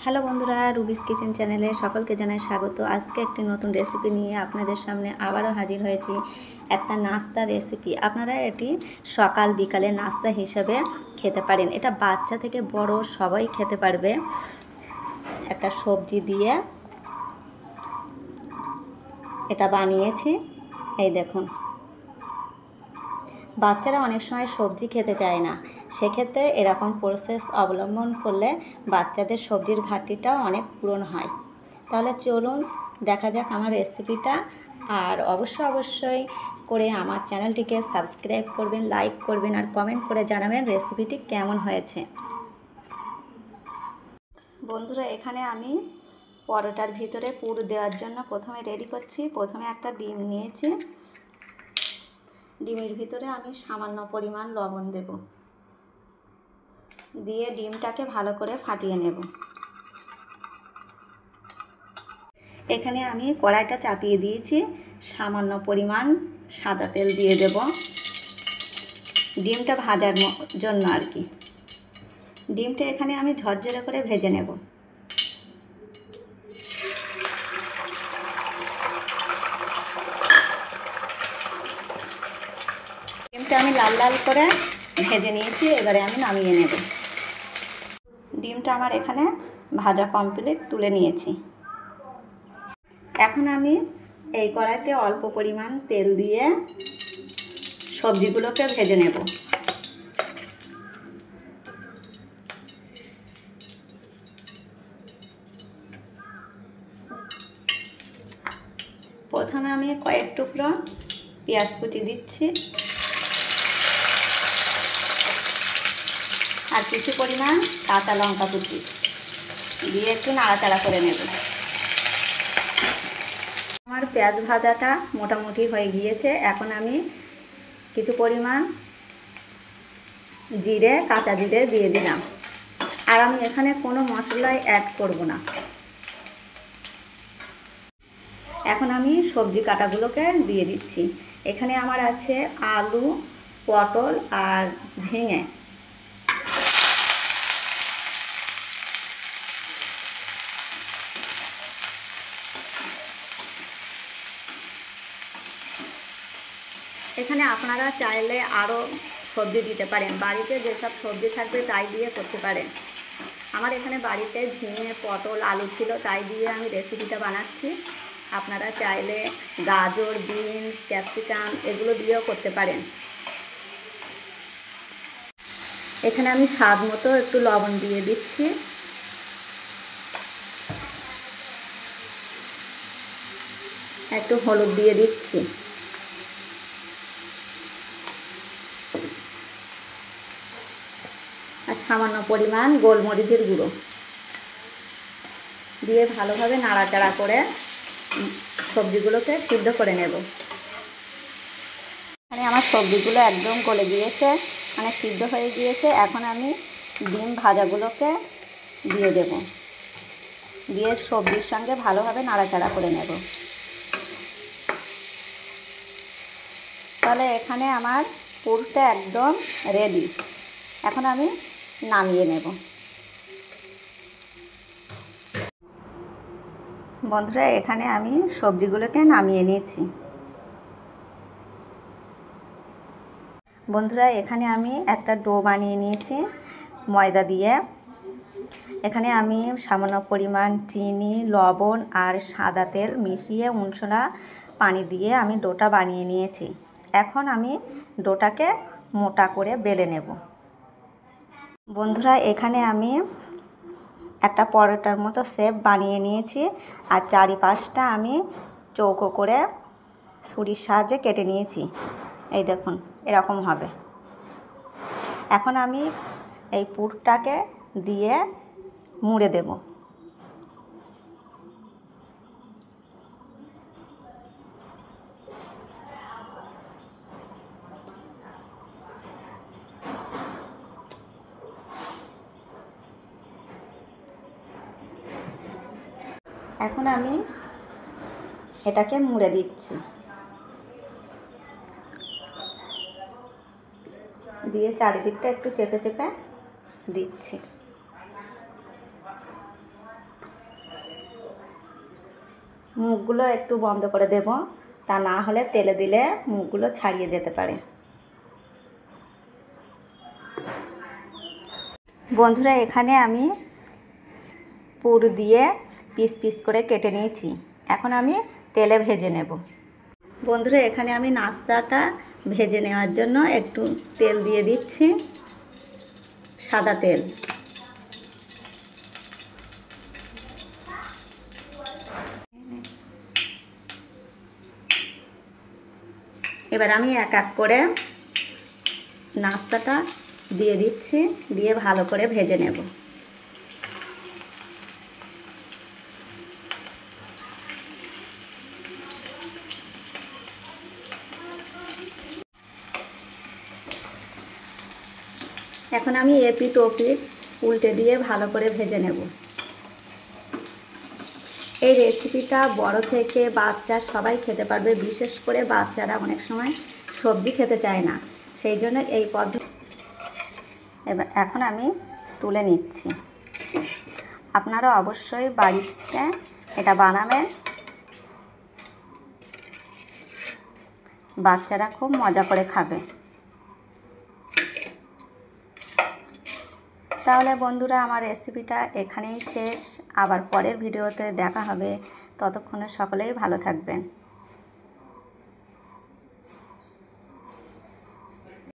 Hello বন্ধুরা, রুবিস kitchen চ্যানেলে সকলকে জানাই স্বাগত। আজকে একটি নতুন রেসিপি নিয়ে আপনাদের সামনে আবারও হাজির হয়েছি। একটা নাস্তা রেসিপি। আপনারা এটি সকাল বিকালে নাস্তা হিসেবে খেতে পারেন। এটা বাচ্চা থেকে বড় সবাই খেতে পারবে। একটা সবজি দিয়ে এটা বানিয়েছি। এই দেখুন, বাচ্চারা অনেক সময় সবজি খেতে চায় না, সেক্ষেত্রে এরকম প্রসেস অবলম্বন করলে বাচ্চাদের সবজির ঘাটতিটাও অনেক পূরণ হয়। তাহলে চলুন দেখা যাক আমার রেসিপিটা। আর অবশ্যই করে আমার চ্যানেলটিকে সাবস্ক্রাইব করবেন, লাইক করবেন আর কমেন্ট করে জানাবেন রেসিপিটি কেমন হয়েছে। বন্ধুরা, এখানে আমি পরোটার ভিতরে পুর দেওয়ার জন্য প্রথমে রেডি করছি। প্রথমে একটা ডিম নিয়েছি। ডিমের ভিতরে আমি সামান্য পরিমাণ লবণ দেব, দিয়ে ডিমটাকে ভালো করে ফাটিয়ে নেব। এখানে আমি কড়াইটা চাপিয়ে দিয়েছি। সামান্য পরিমাণ সাদা তেল দিয়ে দেব, ডিমটা ভাজার জন্য আর কি। ডিমটা এখানে আমি ঝরঝরে করে ভেজে নেব। ডিমটা আমি লাল লাল করে ভেজে নিয়েছি, এবারে আমি নামিয়ে নেব। ডিমটা আমার এখানে ভাজা কমপ্লিট, তুলে নিয়েছি। এখন আমি এই কড়াইতে অল্প পরিমাণ তেল দিয়ে সবজিগুলোকে ভেজে নেব। প্রথমে আমি কয়েক টুকরো পেঁয়াজ কুচি দিচ্ছি আর কিছু পরিমাণ কাঁচা লঙ্কা কুচি দিয়ে একটু নাড়াচাড়া করে নেব। আমার পেঁয়াজ ভাজাটা মোটামুটি হয়ে গিয়েছে। এখন আমি কিছু পরিমাণ কাঁচা জিরে দিয়ে দিলাম। আর আমি এখানে কোনো মশলাই অ্যাড করব না। এখন আমি সবজি কাটাগুলোকে দিয়ে দিচ্ছি। এখানে আমার আছে আলু, পটল আর ঝিঙে। এখানে আপনারা চাইলে আরও সবজি দিতে পারেন। বাড়িতে যেসব সবজি থাকবে তাই দিয়ে করতে পারেন। আমার এখানে বাড়িতে ঝিঙে, পটল, আলু ছিল, তাই দিয়ে আমি রেসিপিটা বানাচ্ছি। আপনারা চাইলে গাজর, বিনস, ক্যাপসিকাম এগুলো দিয়েও করতে পারেন। এখানে আমি স্বাদ মতো একটু লবণ দিয়ে দিচ্ছি। একটু হলুদ দিয়ে দিচ্ছি। আর সামান্য পরিমাণ গোলমরিচের গুঁড়ো দিয়ে ভালোভাবে নাড়াচাড়া করে সবজিগুলোকে সিদ্ধ করে নেব। এখানে আমার সবজিগুলো একদম গলে গিয়েছে, মানে সিদ্ধ হয়ে গিয়েছে। এখন আমি ডিম ভাজাগুলোকে দিয়ে দেব, দিয়ে সবজির সঙ্গে ভালোভাবে নাড়াচাড়া করে নেব। তাহলে এখানে আমার পুরটা একদম রেডি। এখন আমি নামিয়ে নেব। বন্ধুরা, এখানে আমি সবজিগুলোকে নামিয়ে নিয়েছি। বন্ধুরা, এখানে আমি একটা ডো বানিয়ে নিয়েছি ময়দা দিয়ে। এখানে আমি সামান্য পরিমাণ চিনি, লবণ আর সাদা তেল মিশিয়ে উনসোনা পানি দিয়ে আমি ডোটা বানিয়ে নিয়েছি। এখন আমি ডোটাকে মোটা করে বেলে নেব। বন্ধুরা, এখানে আমি একটা পরোটার মতো শেপ বানিয়ে নিয়েছি আর চারিপাশটা আমি চৌকো করে ছুরির সাহায্যে কেটে নিয়েছি। এই দেখুন, এরকম হবে। এখন আমি এই পুরটাকে দিয়ে মুড়ে দেব। এখন আমি এটাকে মুড়ে দিচ্ছি, দিয়ে চারিদিকটা একটু চেপে চেপে দিচ্ছি। মুখগুলো একটু বন্ধ করে দেব, তা না হলে তেলে দিলে মুখগুলো ছাড়িয়ে যেতে পারে। বন্ধুরা, এখানে আমি পুর দিয়ে পিস পিস করে কেটে নিয়েছি। এখন আমি তেলে ভেজে নেব। বন্ধুরা, এখানে আমি নাস্তাটা ভেজে নেওয়ার জন্য একটু তেল দিয়ে দিচ্ছি, সাদা তেল। এবার আমি এক এক করে নাস্তাটা দিয়ে দিচ্ছি, দিয়ে ভালো করে ভেজে নেব। এখন আমি এপিট ওপিট উল্টে দিয়ে ভালো করে ভেজে নেব। এই রেসিপিটা বড় থেকে বাচ্চা সবাই খেতে পারবে, বিশেষ করে বাচ্চারা অনেক সময় সবজি খেতে চায় না, সেই জন্য এই পদ্ধতি। এখন আমি তুলে নিচ্ছি। আপনারা অবশ্যই বাড়িতে এটা বানাবেন, বাচ্চারা খুব মজা করে খাবে। তাহলে বন্ধুরা, আমার রেসিপিটা এখানেই শেষ। আবার পরের ভিডিওতে দেখা হবে। ততক্ষণে সকলেই ভালো থাকবেন।